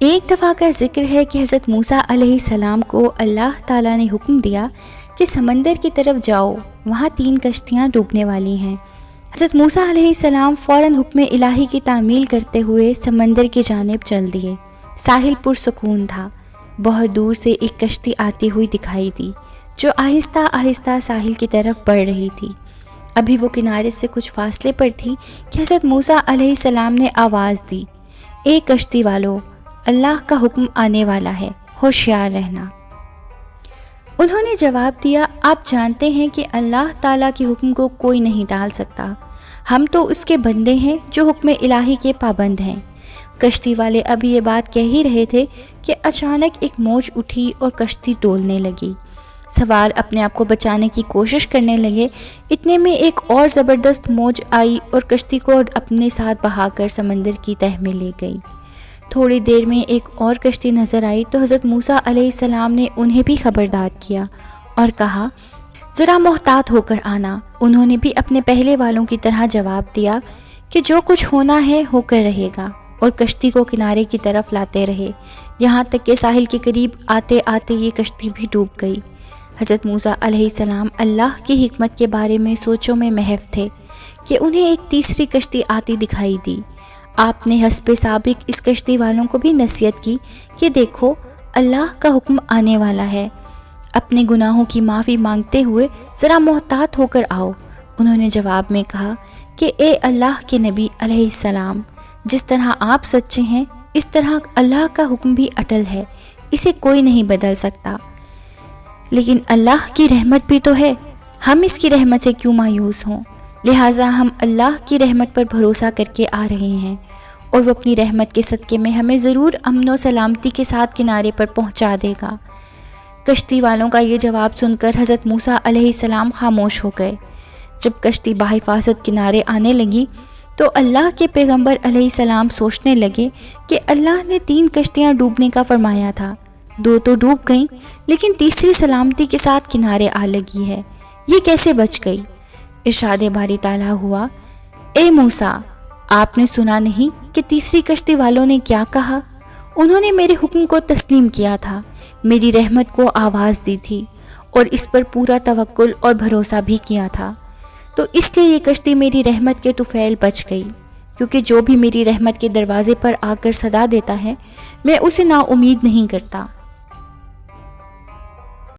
ایک دفعہ کا ذکر ہے کہ حضرت موسیٰ علیہ السلام کو اللہ تعالیٰ نے حکم دیا کہ سمندر کی طرف جاؤ، وہاں 3 کشتیاں ڈوبنے والی ہیں۔ حضرت موسیٰ علیہ السلام فوراً حکم الہی کی تعمیل کرتے ہوئے سمندر کی جانب چل دیے۔ ساحل پرسکون تھا۔ بہت دور سے ایک کشتی آتی ہوئی دکھائی دی جو آہستہ آہستہ ساحل کی طرف بڑھ رہی تھی۔ ابھی وہ کنارے سے کچھ فاصلے پر تھی کہ حضرت موسیٰ علیہ السلام نے آواز دی، اے کشتی والو، اللہ کا حکم آنے والا ہے، ہوشیار رہنا۔ انہوں نے جواب دیا، آپ جانتے ہیں کہ اللہ تعالیٰ کے حکم کو کوئی نہیں ٹال سکتا، ہم تو اس کے بندے ہیں جو حکم الہی کے پابند ہیں۔ کشتی والے ابھی یہ بات کہہ ہی رہے تھے کہ اچانک ایک موج اٹھی اور کشتی ڈولنے لگی۔ سوار اپنے آپ کو بچانے کی کوشش کرنے لگے، اتنے میں ایک اور زبردست موج آئی اور کشتی کو اپنے ساتھ بہا کر سمندر کی تہہ میں لے گئی۔ تھوڑی دیر میں ایک اور کشتی نظر آئی تو حضرت موسیٰ علیہ السلام نے انہیں بھی خبردار کیا اور کہا، ذرا محتاط ہو کر آنا۔ انہوں نے بھی اپنے پہلے والوں کی طرح جواب دیا کہ جو کچھ ہونا ہے ہو کر رہے گا، اور کشتی کو کنارے کی طرف لاتے رہے، یہاں تک کہ ساحل کے قریب آتے آتے یہ کشتی بھی ڈوب گئی۔ حضرت موسیٰ علیہ السلام اللہ کی حکمت کے بارے میں سوچوں میں محو تھے کہ انہیں ایک تیسری کشتی آتی دکھائی دی۔ آپ نے حسب سابق اس کشتی والوں کو بھی نصیحت کی کہ دیکھو، اللہ کا حکم آنے والا ہے، اپنے گناہوں کی معافی مانگتے ہوئے ذرا محتاط ہو کر آؤ۔ انہوں نے جواب میں کہا کہ اے اللہ کے نبی علیہ السلام، جس طرح آپ سچے ہیں اس طرح اللہ کا حکم بھی اٹل ہے، اسے کوئی نہیں بدل سکتا۔ لیکن اللہ کی رحمت بھی تو ہے، ہم اس کی رحمت سے کیوں مایوس ہوں؟ لہٰذا ہم اللہ کی رحمت پر بھروسہ کر کے آ رہے ہیں، اور وہ اپنی رحمت کے صدقے میں ہمیں ضرور امن و سلامتی کے ساتھ کنارے پر پہنچا دے گا۔ کشتی والوں کا یہ جواب سن کر حضرت موسیٰ علیہ السلام خاموش ہو گئے۔ جب کشتی بحفاظت کنارے آنے لگی تو اللہ کے پیغمبر علیہ السلام سوچنے لگے کہ اللہ نے 3 کشتیاں ڈوبنے کا فرمایا تھا، 2 تو ڈوب گئیں لیکن تیسری سلامتی کے ساتھ کنارے آ لگی ہے، یہ کیسے بچ گئی؟ ارشاد باری تعالیٰ ہوا، اے موسیٰ، آپ نے سنا نہیں کہ تیسری کشتی والوں نے کیا کہا؟ انہوں نے میرے حکم کو تسلیم کیا تھا، میری رحمت کو آواز دی تھی اور اس پر پورا توکل اور بھروسہ بھی کیا تھا، تو اس لیے یہ کشتی میری رحمت کے طفیل بچ گئی، کیونکہ جو بھی میری رحمت کے دروازے پر آ کر صدا دیتا ہے میں اسے نا امید نہیں کرتا۔